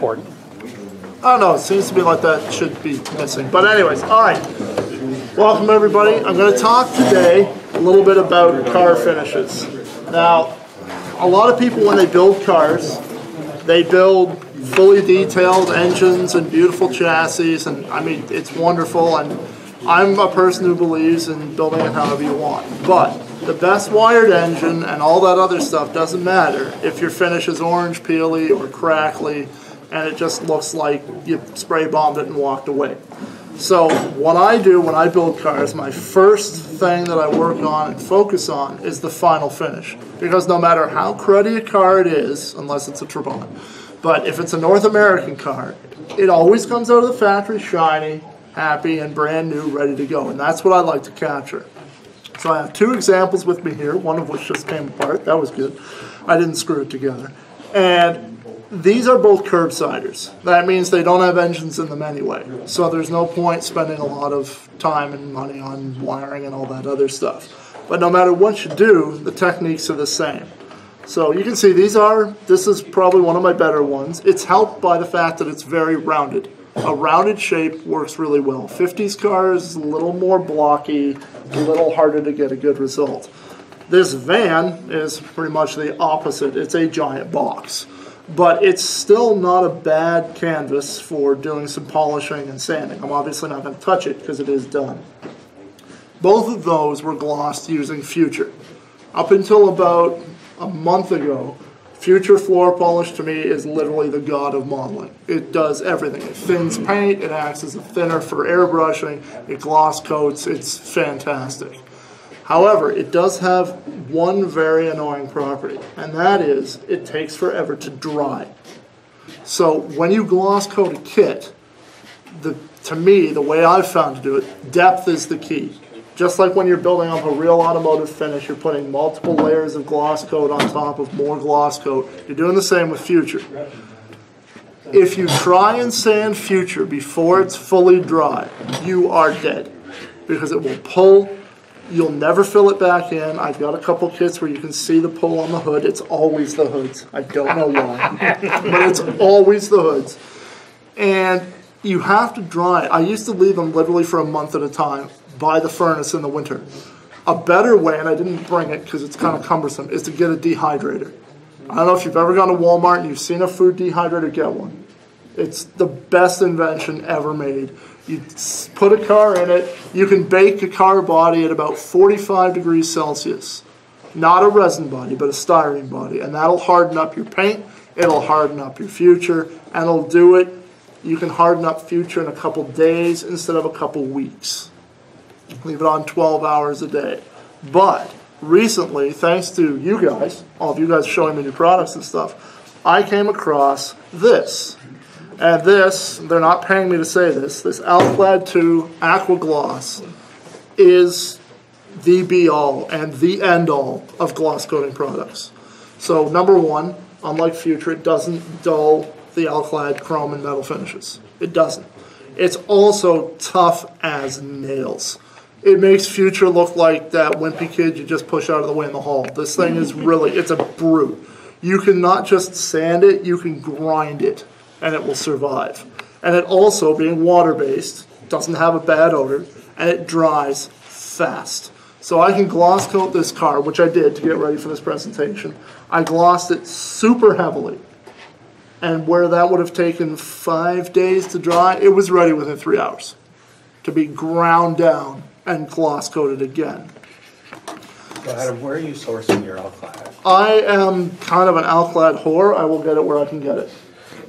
recording. I don't know, it seems to be like that should be missing. But anyways, all right. Welcome everybody. I'm going to talk today a little bit about car finishes. Now, a lot of people when they build cars, they build fully detailed engines and beautiful chassis, and I mean, it's wonderful, and I'm a person who believes in building it however you want. But the best wired engine and all that other stuff doesn't matter if your finish is orange, peely, or crackly, and it just looks like you spray bombed it and walked away. So what I do when I build cars, my first thing that I work on and focus on is the final finish. Because no matter how cruddy a car it is, unless it's a Trabant, but if it's a North American car, it always comes out of the factory shiny, happy, and brand new, ready to go. And that's what I like to capture. So I have two examples with me here, one of which just came apart. That was good. I didn't screw it together. And these are both curbsiders. That means they don't have engines in them anyway. So there's no point spending a lot of time and money on wiring and all that other stuff. But no matter what you do, the techniques are the same. So you can see this is probably one of my better ones. It's helped by the fact that it's very rounded. A rounded shape works really well. 50s cars, a little more blocky, a little harder to get a good result. This van is pretty much the opposite. It's a giant box. But it's still not a bad canvas for doing some polishing and sanding. I'm obviously not going to touch it because it is done. Both of those were glossed using Future. Up until about a month ago, Future floor polish to me is literally the god of modeling. It does everything. It thins paint, it acts as a thinner for airbrushing, it gloss coats, it's fantastic. However, it does have one very annoying property, and that is it takes forever to dry. So when you gloss coat a kit, to me, the way I've found to do it, depth is the key. Just like when you're building up a real automotive finish, you're putting multiple layers of gloss coat on top of more gloss coat. You're doing the same with Future. If you try and sand Future before it's fully dry, you are dead. Because it will pull, you'll never fill it back in. I've got a couple kits where you can see the pull on the hood. It's always the hoods. I don't know why, but it's always the hoods. And you have to dry it. I used to leave them literally for a month at a time by the furnace in the winter. A better way, and I didn't bring it because it's kind of cumbersome, is to get a dehydrator. I don't know if you've ever gone to Walmart and you've seen a food dehydrator, get one. It's the best invention ever made. You put a car in it, you can bake a car body at about 45 degrees Celsius. Not a resin body, but a styrene body. And that'll harden up your paint, it'll harden up your Future, and it'll do it. You can harden up Future in a couple days instead of a couple weeks. Leave it on 12 hours a day. But recently, thanks to you guys, all of you guys showing me new products and stuff, I came across this. And this, they're not paying me to say this Alclad 2 Aqua Gloss is the be-all and the end-all of gloss coating products. So number one, unlike Future, it doesn't dull the Alclad chrome and metal finishes. It doesn't. It's also tough as nails. It makes Future look like that wimpy kid you just push out of the way in the hall. This thing is really, it's a brute. You can not just sand it, you can grind it, and it will survive. And it also, being water-based, doesn't have a bad odor, and it dries fast. So I can gloss coat this car, which I did to get ready for this presentation. I glossed it super heavily. And where that would have taken 5 days to dry, it was ready within 3 hours to be ground down and gloss coated again. So Adam, where are you sourcing your Alclad? I am kind of an Alclad whore. I will get it where I can get it.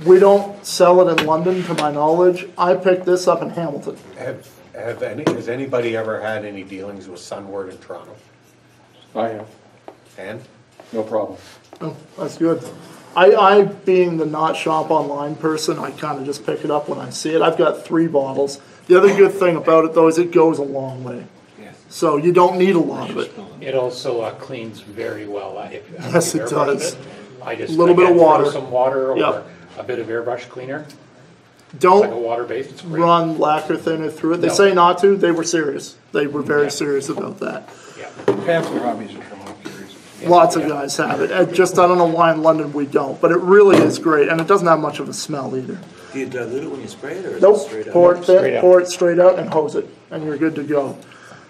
We don't sell it in London, to my knowledge. I picked this up in Hamilton. Has anybody ever had any dealings with Sunward in Toronto? I have. And? No problem. Oh, that's good. I being the not shop online person, I kind of just pick it up when I see it. I've got 3 bottles. The other good thing about it, though, is it goes a long way. Yes. So you don't need a lot of it. It also cleans very well. Yes, it does. I just a little bit of water. Throw some water or Yep. a bit of airbrush cleaner. Don't It's like a water-based. It's great. run lacquer thinner through it. They No. say not to. They were serious. They were very serious about that. Yeah. Pamphlet hobbies are from all curious. Lots of guys have it. I don't know why in London we don't, but it really is great, and it doesn't have much of a smell either. Do you dilute it when you spray it, or is Nope, it straight up? pour it Straight thick, out. pour it straight out and hose it, and you're good to go.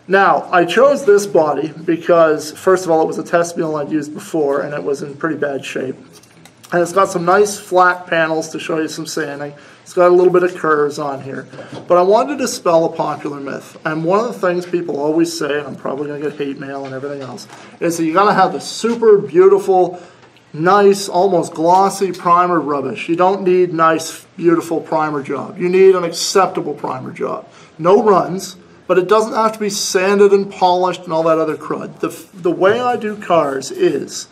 Now, I chose this body because, first of all, it was a test meal I'd used before, and it was in pretty bad shape. And it's got some nice flat panels to show you some sanding. It's got a little bit of curves on here. But I wanted to dispel a popular myth. And one of the things people always say, and I'm probably going to get hate mail and everything else, is that you got to have the super beautiful, nice, almost glossy primer rubbish. You don't need nice, beautiful primer job. You need an acceptable primer job. No runs, but it doesn't have to be sanded and polished and all that other crud. The way I do cars is,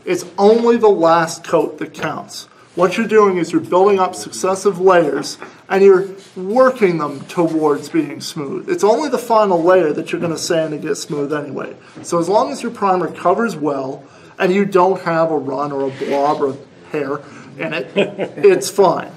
it's only the last coat that counts. What you're doing is you're building up successive layers and you're working them towards being smooth. It's only the final layer that you're going to sand and get smooth anyway. So as long as your primer covers well and you don't have a run or a blob or a hair in it, it's fine.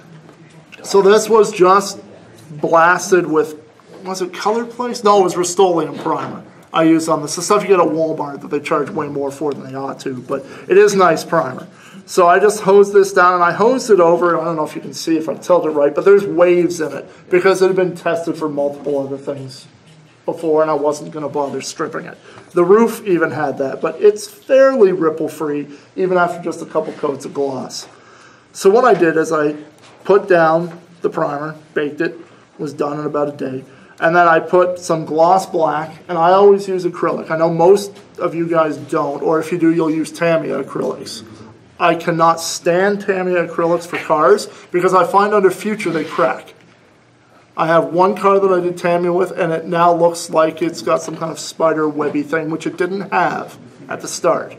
So this was just blasted with, was it Color Place? No, it was Rust-Oleum primer I used on this. The stuff you get at Walmart that they charge way more for than they ought to, but it is nice primer. So I just hosed this down, and I hosed it over. I don't know if you can see if I tilt it right, but there's waves in it because it had been tested for multiple other things before, and I wasn't going to bother stripping it. The roof even had that, but it's fairly ripple-free even after just a couple coats of gloss. So what I did is I put down the primer, baked it, was done in about a day, and then I put some gloss black, and I always use acrylic. I know most of you guys don't, or if you do, you'll use Tamiya acrylics. I cannot stand Tamiya acrylics for cars because I find under Future they crack. I have one car that I did Tamiya with, and it now looks like it's got some kind of spider webby thing, which it didn't have at the start.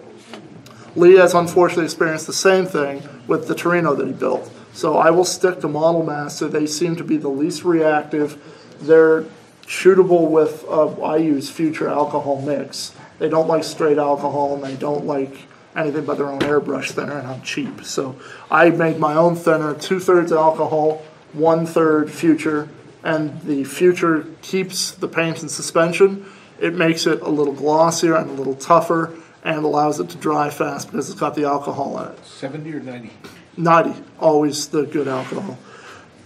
Lee has unfortunately experienced the same thing with the Torino that he built. So I will stick to Model Master. They seem to be the least reactive. They're shootable with, I use Future alcohol mix. They don't like straight alcohol, and they don't like anything but their own airbrush thinner, and I'm cheap. So I made my own thinner, 2/3 alcohol, 1/3 Future, and the Future keeps the paint in suspension. It makes it a little glossier and a little tougher, and allows it to dry fast because it's got the alcohol in it. 70 or 90? 90, always the good alcohol.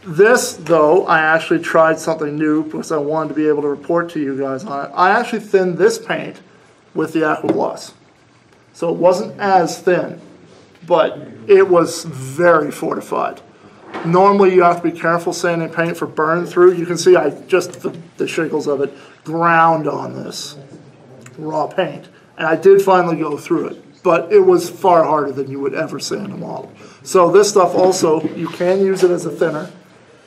This, though, I actually tried something new because I wanted to be able to report to you guys on it. I actually thinned this paint with the Aqua Gloss. So it wasn't as thin, but it was very fortified. Normally you have to be careful sanding paint for burn through. You can see I just, the shiggles of it, ground on this raw paint. And I did finally go through it, but it was far harder than you would ever sand a model. So this stuff also, you can use it as a thinner,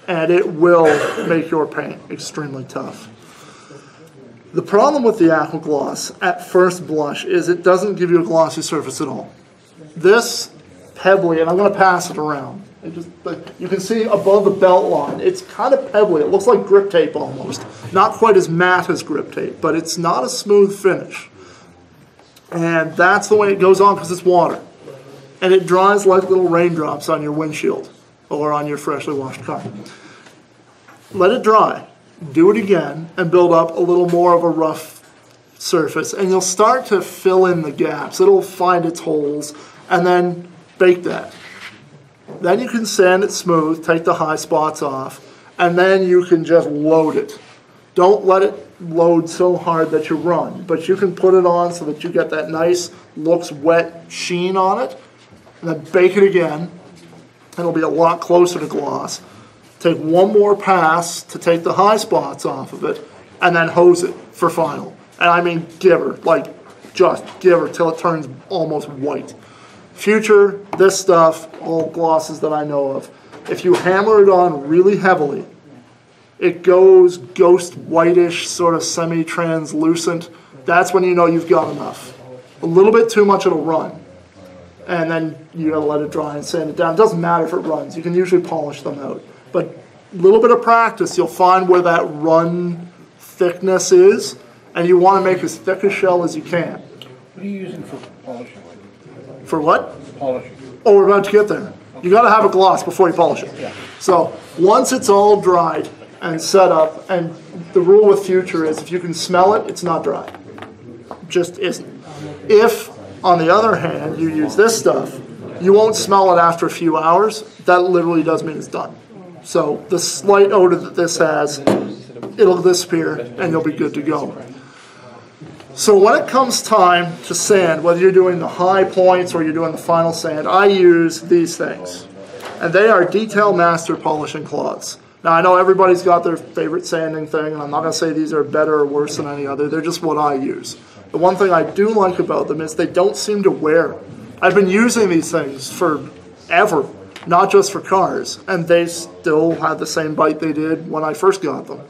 and it will make your paint extremely tough. The problem with the Aqua Gloss at first blush is it doesn't give you a glossy surface at all. This pebbly, and I'm going to pass it around. You can see above the belt line, it's kind of pebbly. It looks like grip tape almost. Not quite as matte as grip tape, but it's not a smooth finish. And that's the way it goes on because it's water. And it dries like little raindrops on your windshield or on your freshly washed car. Let it dry. Do it again and build up a little more of a rough surface, and you'll start to fill in the gaps. It'll find its holes, and then bake that. Then you can sand it smooth, take the high spots off, and then you can just load it. Don't let it load so hard that you run, but you can put it on so that you get that nice, looks wet sheen on it, and then bake it again. It'll be a lot closer to gloss. Take one more pass to take the high spots off of it, and then hose it for final. And I mean give her, like just give her till it turns almost white. Future, this stuff, all glosses that I know of, if you hammer it on really heavily, it goes ghost whitish, sort of semi-translucent. That's when you know you've got enough. A little bit too much, it'll run. And then you gotta let it dry and sand it down. It doesn't matter if it runs. You can usually polish them out. But a little bit of practice, you'll find where that run thickness is, and you want to make as thick a shell as you can. What are you using for polishing? For what? Polishing. Oh, we're about to get there. You got to have a gloss before you polish it. Yeah. So once it's all dried and set up, and the rule with Future is if you can smell it, it's not dry. Just isn't. If On the other hand, you use this stuff, you won't smell it after a few hours. That literally does mean it's done. So the slight odor that this has, it'll disappear and you'll be good to go. So when it comes time to sand, whether you're doing the high points or you're doing the final sand, I use these things. And they are Detail Master polishing cloths. Now I know everybody's got their favorite sanding thing, and I'm not going to say these are better or worse than any other. They're just what I use. The one thing I do like about them is they don't seem to wear. I've been using these things forever, not just for cars, and they still have the same bite they did when I first got them.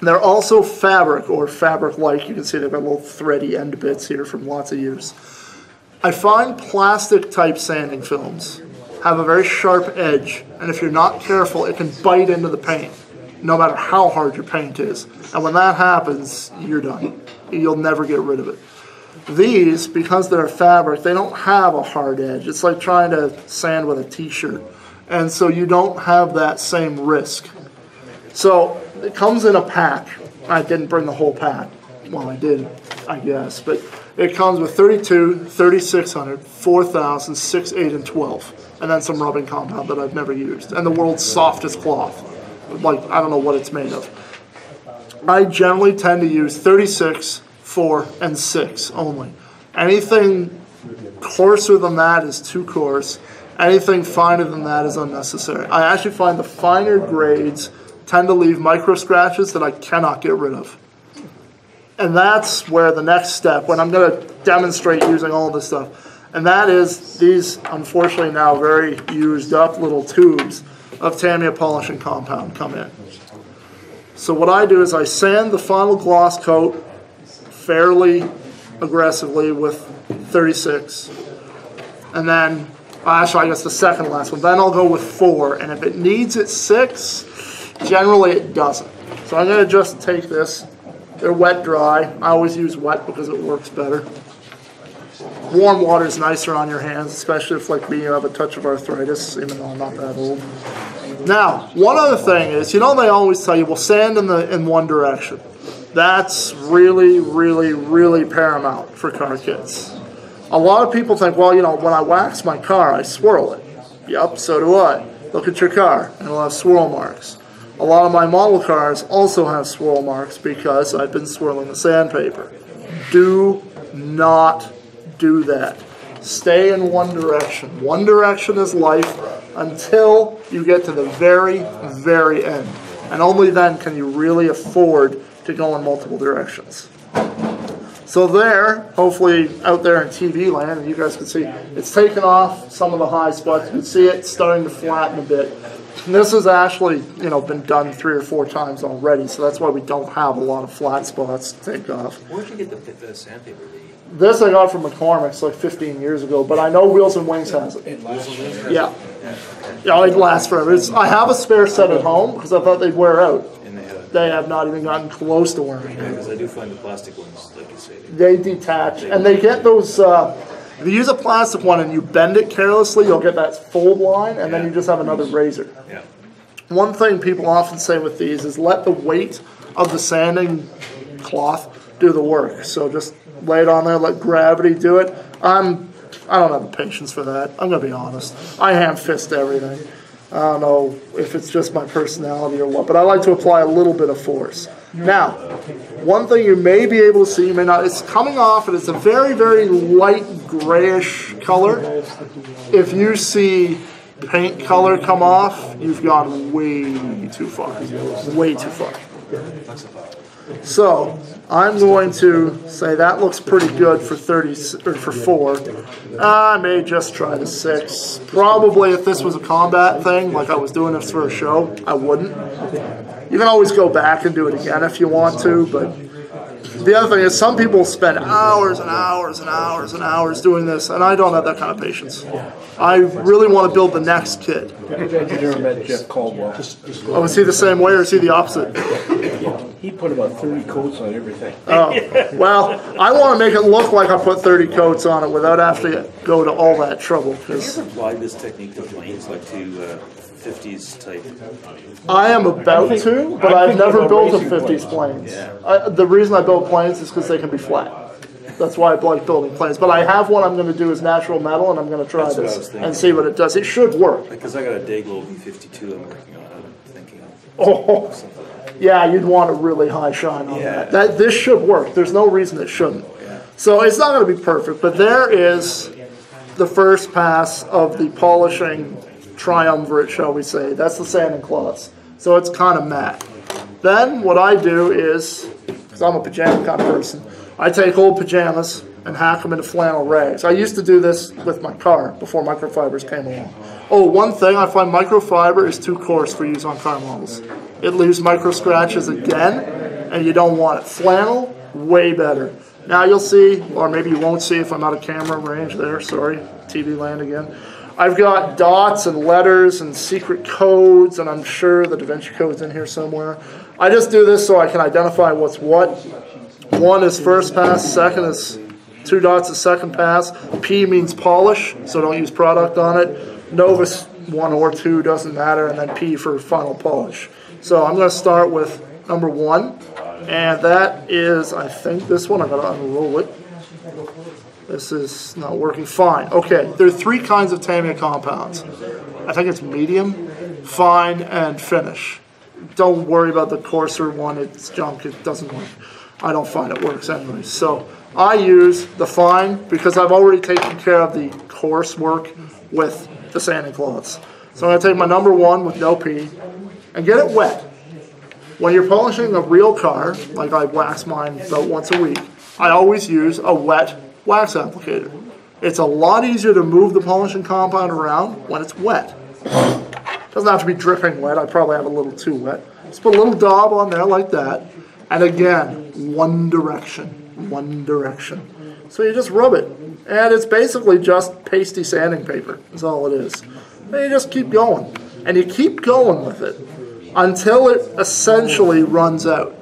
They're also fabric, or fabric-like. You can see they've got little thready end bits here from lots of use. I find plastic-type sanding films have a very sharp edge, and if you're not careful, it can bite into the paint, no matter how hard your paint is. And when that happens, you're done. You'll never get rid of it. These, because they're fabric, they don't have a hard edge. It's like trying to sand with a t-shirt. And so you don't have that same risk. So it comes in a pack. I didn't bring the whole pack. Well, I did, I guess. But it comes with 32, 3600, 4000, 6, 8, and 12. And then some rubbing compound that I've never used. And the world's softest cloth. Like, I don't know what it's made of. I generally tend to use 36, 4, and 6 only. Anything coarser than that is too coarse. Anything finer than that is unnecessary. I actually find the finer grades tend to leave micro scratches that I cannot get rid of. And that's where the next step, when I'm going to demonstrate using all this stuff, and that is these, unfortunately now very used up little tubes of Tamiya polishing compound come in. So what I do is I sand the final gloss coat fairly aggressively with 36, and then, actually I guess the second last one, then I'll go with 4, and if it needs it 6, generally it doesn't. So I'm going to just take this. They're wet dry. I always use wet because it works better. Warm water is nicer on your hands, especially if, like me, you have a touch of arthritis, even though I'm not that old. Now, one other thing is, you know they always tell you, well, sand in one direction. That's really, really, really paramount for car kits. A lot of people think, well, you know, when I wax my car, I swirl it. Yep, so do I. Look at your car, and it'll have swirl marks. A lot of my model cars also have swirl marks because I've been swirling the sandpaper. Do not do that. Stay in one direction. One direction is life until you get to the very, very end. And only then can you really afford to go in multiple directions. So there, hopefully out there in TV land, and you guys can see, it's taken off some of the high spots. You can see it starting to flatten a bit. And this has actually, you know, been done 3 or 4 times already, so that's why we don't have a lot of flat spots to take off. Where'd you get the sandpaper? This I got from McCormick's like 15 years ago, but I know Wheels and Wings has it. It lasts. Yeah. Yeah, it lasts forever. I have a spare set at home because I thought they'd wear out. They have not even gotten close to wearing out. Because I do find the plastic ones, like you say. They detach, and they get those, if you use a plastic one and you bend it carelessly, you'll get that fold line, and then you just have another razor. Yeah. One thing people often say with these is let the weight of the sanding cloth do the work. So just lay it on there, let gravity do it. I don't have the patience for that. I'm going to be honest. I hand fist everything. I don't know if it's just my personality or what, but I like to apply a little bit of force. Now, one thing you may be able to see, you may not, it's coming off and it's a very, very light grayish color. If you see paint color come off, you've gone way too far. Way too far. So I'm going to say that looks pretty good for 30 or for 4. I may just try the 6. Probably if this was a combat thing, like I was doing this for a show, I wouldn't. You can always go back and do it again if you want to, but the other thing is some people spend hours and hours and hours and hours doing this, and I don't have that kind of patience. I really want to build the next kit. I've never met Jeff Caldwell. Oh, is he the same way or is he the opposite? He put about 30 coats on everything. Oh, well, I want to make it look like I put 30 coats on it without having to go to all that trouble. Have you ever applied this technique to planes, like to 50s type? I am about to, but I've never built a 50s planes. Yeah. The reason I build planes is because they can be flat. That's why I like building planes. But I have one I'm going to do as natural metal, and I'm going to try That's what I this was thinking. and see what it does. It should work. Because I got a Dayglow V52 I'm working on, I'm thinking of Oh, something. yeah, you'd want a really high shine on Yeah. that. This should work. There's no reason it shouldn't. Yeah. So it's not going to be perfect, but there is the first pass of the polishing triumvirate, shall we say. That's the sanding cloths. So it's kind of matte. Then what I do is, because I'm a pajama kind of person, I take old pajamas and hack them into flannel rags. I used to do this with my car before microfibers came along. Oh, one thing, I find microfiber is too coarse for use on car models. It leaves micro scratches again, and you don't want it. Flannel, way better. Now you'll see, or maybe you won't see if I'm out of camera range there, sorry, TV land again. I've got dots and letters and secret codes, and I'm sure the Da Vinci Code's in here somewhere. I just do this so I can identify what's what. One is first pass, second is 2 dots is second pass. P means polish, so don't use product on it. Novus 1 or 2 doesn't matter, and then P for final polish. So I'm going to start with number 1, and that is, I think this one, I've got to unroll it. This is not working fine. Okay, there are 3 kinds of Tamiya compounds. I think it's medium, fine, and finish. Don't worry about the coarser one, it's junk, it doesn't work. I don't find it works anyway. So I use the fine because I've already taken care of the coarse work with the sanding cloths. So I'm going to take my number 1 with no P and get it wet. When you're polishing a real car, like I wax mine about once a week, I always use a wet wax applicator. It's a lot easier to move the polishing compound around when it's wet. Doesn't have to be dripping wet. I probably have a little too wet. Just put a little daub on there like that. And again, one direction. So you just rub it. And it's basically just pasty sanding paper is all it is. And you just keep going. And you keep going with it until it essentially runs out.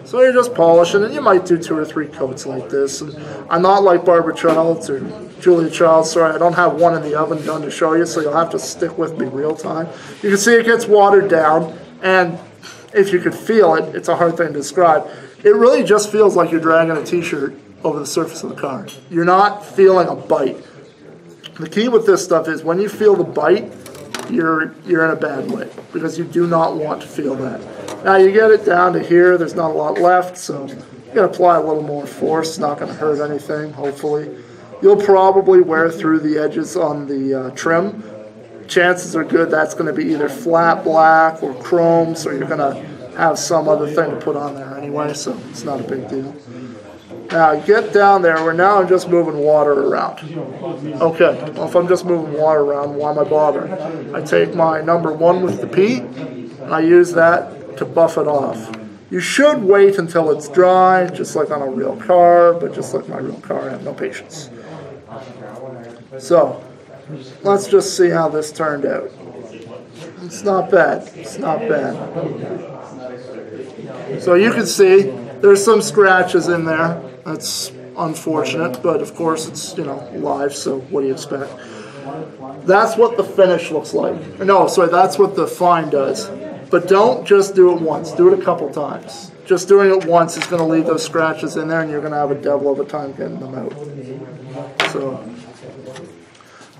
So you're just polishing, and you might do 2 or 3 coats like this. And I'm not like Barbara Childs or Julia Childs. Sorry, I don't have one in the oven done to show you, so you'll have to stick with me real time. You can see it gets watered down, and if you could feel it, it's a hard thing to describe. It really just feels like you're dragging a t-shirt over the surface of the car. You're not feeling a bite. The key with this stuff is when you feel the bite, you're in a bad way, because you do not want to feel that. Now you get it down to here, there's not a lot left, so you can apply a little more force. It's not going to hurt anything, hopefully. You'll probably wear through the edges on the trim. Chances are good that's going to be either flat black or chrome, so you're going to have some other thing to put on there anyway, so it's not a big deal. Now get down there where now I'm just moving water around. Okay, well if I'm just moving water around, why am I bothering? I take my number 1 with the P, and I use that to buff it off. You should wait until it's dry, just like on a real car, but just like my real car, I have no patience. So, let's just see how this turned out. It's not bad, it's not bad. So you can see, there's some scratches in there. That's unfortunate, but of course it's, live, so what do you expect? That's what the finish looks like. No, sorry, that's what the fine does. But don't just do it once, do it a couple times. Just doing it once is going to leave those scratches in there, and you're going to have a devil of a time getting them out. So,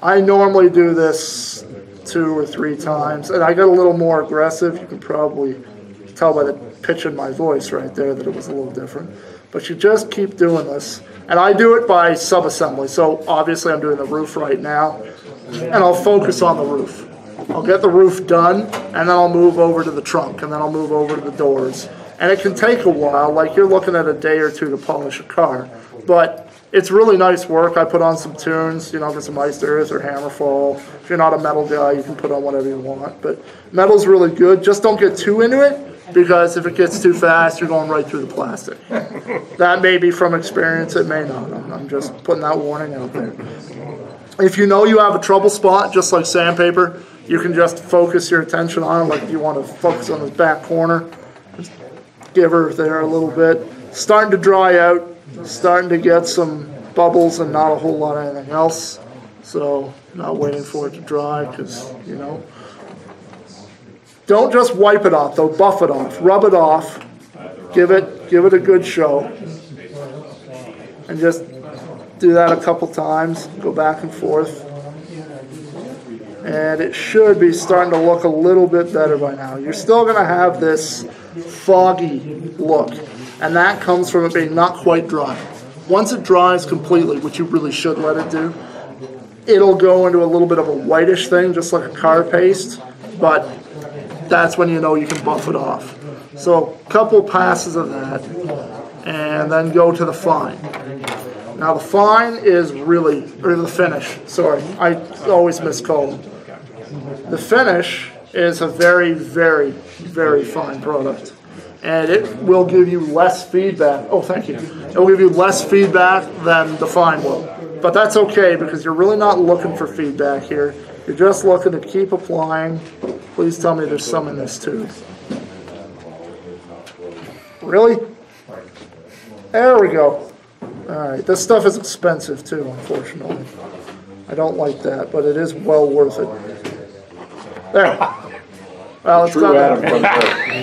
I normally do this 2 or 3 times, and I get a little more aggressive. You can probably tell by the pitch in my voice right there that it was a little different. But you just keep doing this. And I do it by sub-assembly. So obviously I'm doing the roof right now. And I'll focus on the roof. I'll get the roof done, and then I'll move over to the trunk, and then I'll move over to the doors. And it can take a while, like you're looking at a day or 2 to polish a car. But it's really nice work. I put on some tunes, get some iced earth or hammerfall. If you're not a metal guy, you can put on whatever you want. But metal's really good. Just don't get too into it, because if it gets too fast, you're going right through the plastic. That may be from experience, it may not. I'm just putting that warning out there. If you know you have a trouble spot, just like sandpaper, you can just focus your attention on it, like if you want to focus on this back corner. Just give her there a little bit. Starting to dry out, starting to get some bubbles and not a whole lot of anything else. So, not waiting for it to dry, because, Don't just wipe it off, though. Buff it off. Rub it off. Give it a good show. and just do that a couple times, go back and forth. And it should be starting to look a little bit better by now. You're still going to have this foggy look, and that comes from it being not quite dry. Once it dries completely, which you really should let it do, it'll go into a little bit of a whitish thing, just like a car paste, but that's when you know you can buff it off. So a couple passes of that, and then go to the fine. Now the fine is really, or the finish, sorry, I always miscall them. The finish is a very, very, very fine product. And it will give you less feedback. Oh, thank you. It will give you less feedback than the fine will. But that's okay, because you're really not looking for feedback here. You're just looking to keep applying. Please tell me there's some in this too. Really? There we go. Alright, this stuff is expensive too, unfortunately. I don't like that, but it is well worth it. There. Well, it's True not Adam that.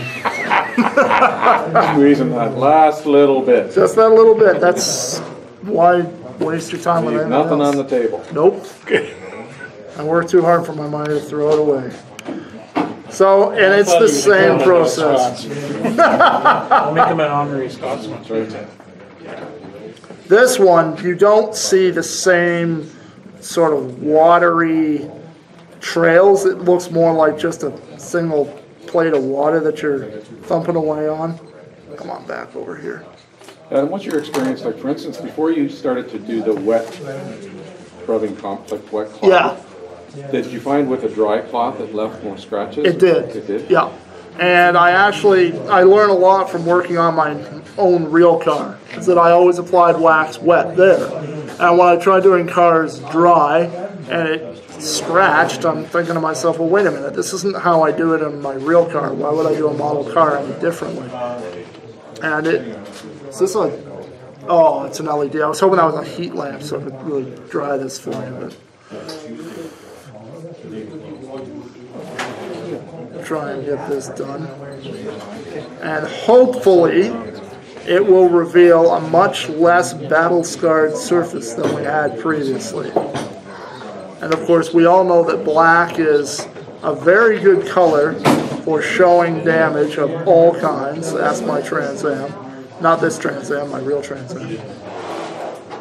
Squeezing that last little bit. Just that little bit. That's why waste your time with Leave anything nothing else. on the table. Nope. I worked too hard for my money to throw it away. So, and it's the same process. I'll make them an honorary Scotsman. This one, you don't see the same sort of watery trails. It looks more like just a single plate of water that you're thumping away on. Come on back over here. And what's your experience like? For instance, before you started to do the wet rubbing like wet cloth, Yeah, did you find with a dry cloth it left more scratches? it did. It did? Yeah. And I learned a lot from working on my own real car, is that I always applied wax wet there. And when I tried doing cars dry and it scratched, I'm thinking to myself, well, wait a minute, this isn't how I do it in my real car. Why would I do a model car any differently? And is this a, oh, it's an LED. I was hoping that was a heat lamp so I could really dry this for you. But try and get this done. And hopefully it will reveal a much less battle-scarred surface than we had previously. And of course, we all know that black is a very good color for showing damage of all kinds. That's my Trans Am. Not this Trans Am, my real Trans Am.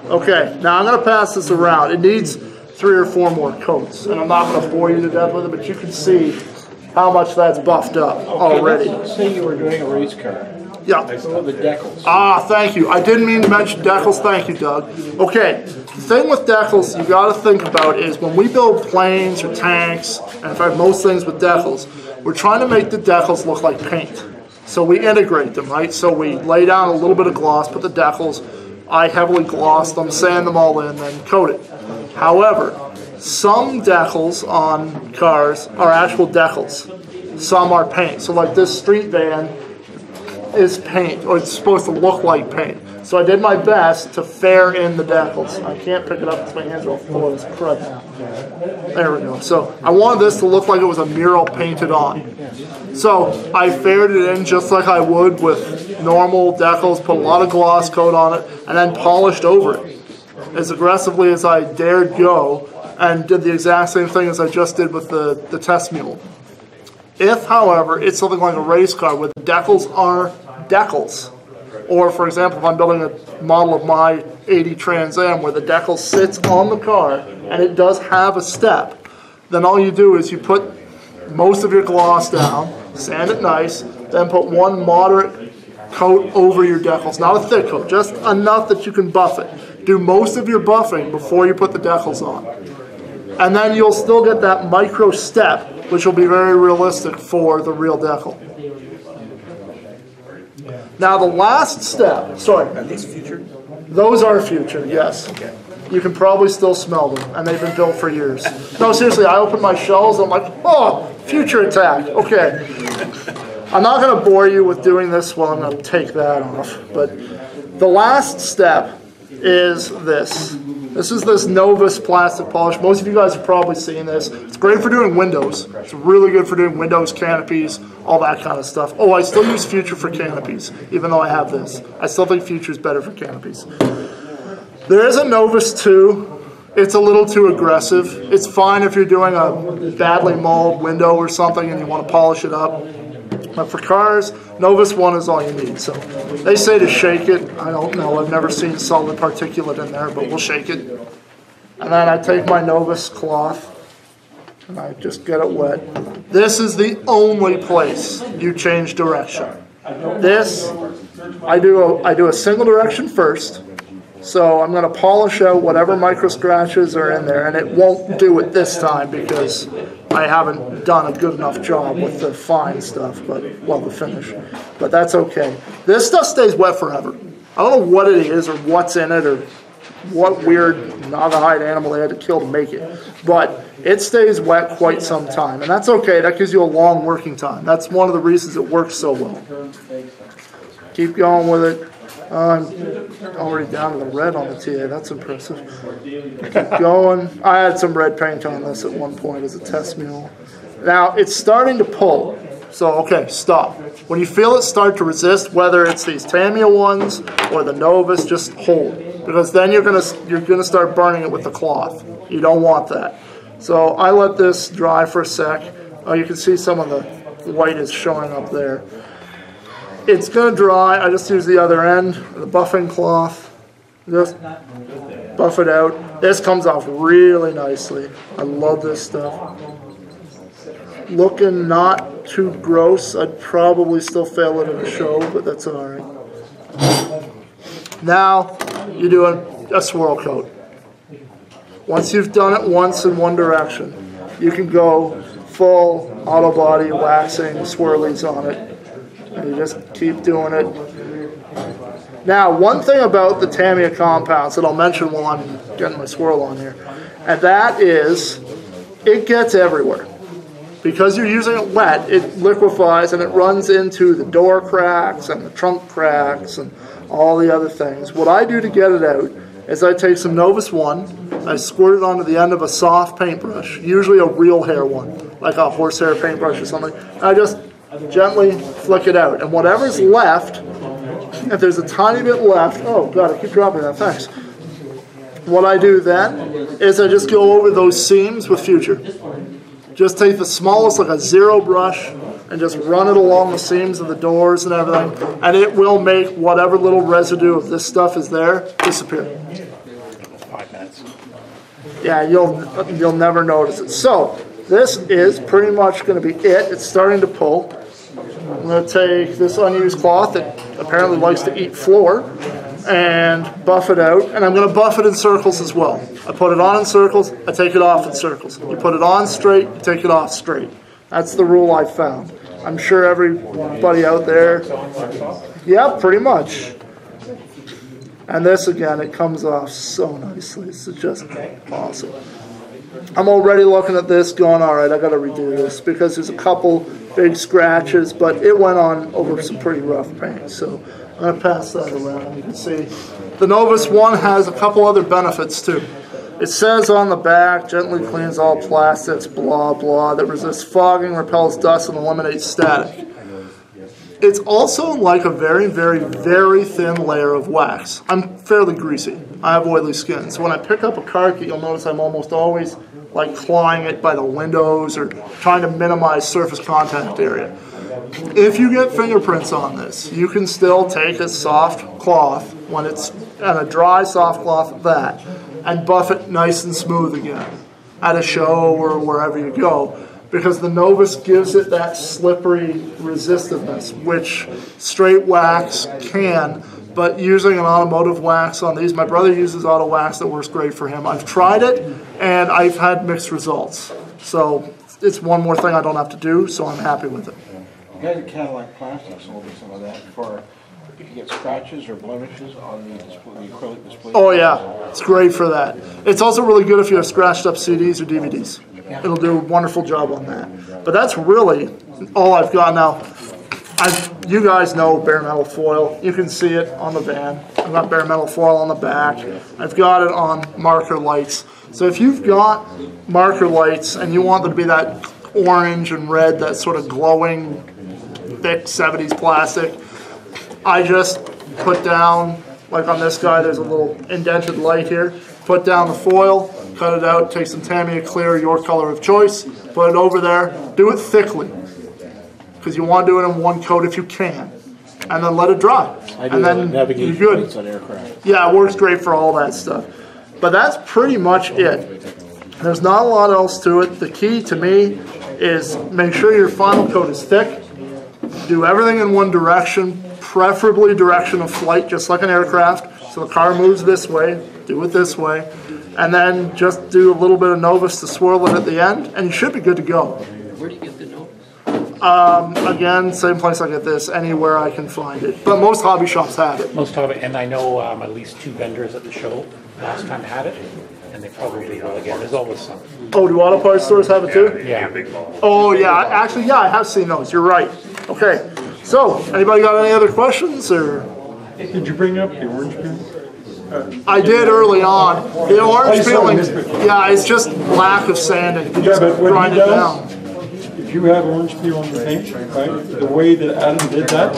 Okay, now I'm going to pass this around. It needs 3 or 4 more coats. And I'm not going to bore you to death with it, but you can see how much that's buffed up already. Let's say you were doing a race car. Yeah. What about the decals? Ah, thank you. I didn't mean to mention decals. Thank you, Doug. Okay, the thing with decals you got to think about is when we build planes or tanks, and in fact most things with decals, we're trying to make the decals look like paint. So we integrate them, right? So we lay down a little bit of gloss, put the decals, I heavily gloss them, sand them all in, then coat it. However, some decals on cars are actual decals. Some are paint. So like this street van is paint, or it's supposed to look like paint. So I did my best to fair in the decals. I can't pick it up because my hands are all full of this crud now. There we go. So I wanted this to look like it was a mural painted on. So I faired it in just like I would with normal decals, put a lot of gloss coat on it, and then polished over it as aggressively as I dared go, and did the exact same thing as I just did with the test mule. If, however, it's something like a race car where the decals are decals, or for example, if I'm building a model of my 80 Trans Am where the decal sits on the car and it does have a step, then all you do is you put most of your gloss down, sand it nice, then put one moderate coat over your decals. Not a thick coat, just enough that you can buff it. Do most of your buffing before you put the decals on. And then you'll still get that micro step, which will be very realistic for the real decal. Now the last step, sorry. Are these future? Those are future, yes. You can probably still smell them, and they've been built for years. No, seriously, I open my shells, I'm like, oh, future attack, okay. I'm not going to bore you with doing this, well, I'm going to take that off. But the last step is this. This is this Novus plastic polish. Most of you guys have probably seen this. It's great for doing windows. It's really good for doing windows, canopies, all that kind of stuff. Oh, I still use Future for canopies, even though I have this. I still think Future is better for canopies. There is a Novus 2. It's a little too aggressive. It's fine if you're doing a badly mauled window or something and you want to polish it up. But for cars, Novus 1 is all you need. So they say to shake it. I don't know. I've never seen solid particulate in there, but we'll shake it. And then I take my Novus cloth and I just get it wet. This is the only place you change direction. This, I do a single direction first. So I'm going to polish out whatever micro scratches are in there, and it won't do it this time because I haven't done a good enough job with the fine stuff, well, the finish. But that's okay. This stuff stays wet forever. I don't know what it is or what's in it or what weird Nagahide animal they had to kill to make it. But it stays wet quite some time, and that's okay. That gives you a long working time. That's one of the reasons it works so well. Keep going with it. I'm already down to the red on the TA. That's impressive. Keep going. I had some red paint on this at one point as a test mule. Now, it's starting to pull. So, okay, stop. When you feel it start to resist, whether it's these Tamiya ones or the Novus, just hold. Because then you're gonna start burning it with the cloth. You don't want that. So I let this dry for a sec. Oh, you can see some of the white is showing up there. It's going to dry. I just use the other end, the buffing cloth. Just buff it out. This comes off really nicely. I love this stuff. Looking not too gross. I'd probably still fail it in a show, but that's all right. Now you do a swirl coat. Once you've done it once in one direction, you can go full auto body waxing swirlies on it. And you just keep doing it. Now, one thing about the Tamiya compounds that I'll mention while I'm getting my swirl on here, and that is it gets everywhere. Because you're using it wet, it liquefies and it runs into the door cracks and the trunk cracks and all the other things. What I do to get it out is I take some Novus 1, I squirt it onto the end of a soft paintbrush, usually a real hair one, like a horsehair paintbrush or something. I just gently flick it out, and whatever's left, if there's a tiny bit left, oh god, I keep dropping that, thanks. What I do then is I just go over those seams with Future. Just take the smallest, like a 0 brush, and just run it along the seams of the doors and everything, and it will make whatever little residue of this stuff is there disappear. 5 minutes. Yeah, you'll never notice it. So this is pretty much going to be it. It's starting to pull. I'm going to take this unused cloth that apparently likes to eat floor and buff it out. And I'm going to buff it in circles as well. I put it on in circles, I take it off in circles. You put it on straight, you take it off straight. That's the rule I've found. I'm sure everybody out there, yeah, pretty much. And this again, it comes off so nicely. It's just awesome. I'm already looking at this going, all right, I got to redo this because there's a couple big scratches, but it went on over some pretty rough paint. So I'm going to pass that around. You can see the Novus 1 has a couple other benefits too. It says on the back, gently cleans all plastics, blah, blah, that resists fogging, repels dust, and eliminates static. It's also like a very, very, very thin layer of wax. I'm fairly greasy. I have oily skin. So when I pick up a car key, you'll notice I'm almost always like clawing it by the windows or trying to minimize surface contact area. If you get fingerprints on this, you can still take a soft cloth, when it's and a dry soft cloth at that, and buff it nice and smooth again at a show or wherever you go. Because the Novus gives it that slippery resistiveness, which straight wax can, but using an automotive wax on these, my brother uses auto wax that works great for him. I've tried it, and I've had mixed results. So it's one more thing I don't have to do, so I'm happy with it. You guys at Cadillac Plastics will do some of that for if you get scratches or blemishes on the display, the acrylic display. Oh yeah, it's great for that. It's also really good if you have scratched up CDs or DVDs. It'll do a wonderful job on that. But that's really all I've got now. You guys know bare metal foil. You can see it on the van. I've got bare metal foil on the back. I've got it on marker lights. So if you've got marker lights and you want them to be that orange and red, that sort of glowing, thick 70s plastic, I just put down Like on this guy, there's a little indented light here. Put down the foil, cut it out, take some Tamiya Clear, your color of choice, put it over there, do it thickly. Because you want to do it in one coat if you can. And then let it dry. And then you're good. On aircraft. Yeah, it works great for all that stuff. But that's pretty much it. There's not a lot else to it. The key to me is make sure your final coat is thick. Do everything in one direction, preferably direction of flight, just like an aircraft. So the car moves this way, do it this way. And then just do a little bit of Novus to swirl it at the end, and you should be good to go. Where do you get the Novus? Again, same place I get this, anywhere I can find it. But most hobby shops have it. Most of it, and I know at least 2 vendors at the show last time had it, and they probably will again. There's always some. Oh, do auto parts stores have it too? Yeah. Oh, yeah. Actually, yeah, I have seen those. You're right. Okay. So, anybody got any other questions? Or Did you bring up the orange peel? I did early on. The orange I saw peeling, this before. yeah, it's just lack of sanding. You just but what grind he it does- down. If you have orange peel on the paint, right, the way that Adam did that,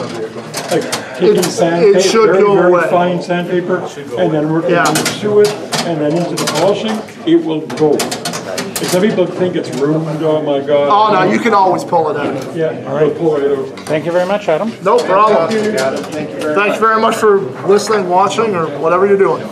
like taking sandpaper, should very, go very away. fine sandpaper, and then working Yeah. through it, and then into the polishing, it will go. If some people think it's ruined, oh my God. Oh, no, you can always pull it out. Yeah, all right, pull it out. Thank you very much, Adam. No problem. Thank you very much for listening, watching, or whatever you're doing.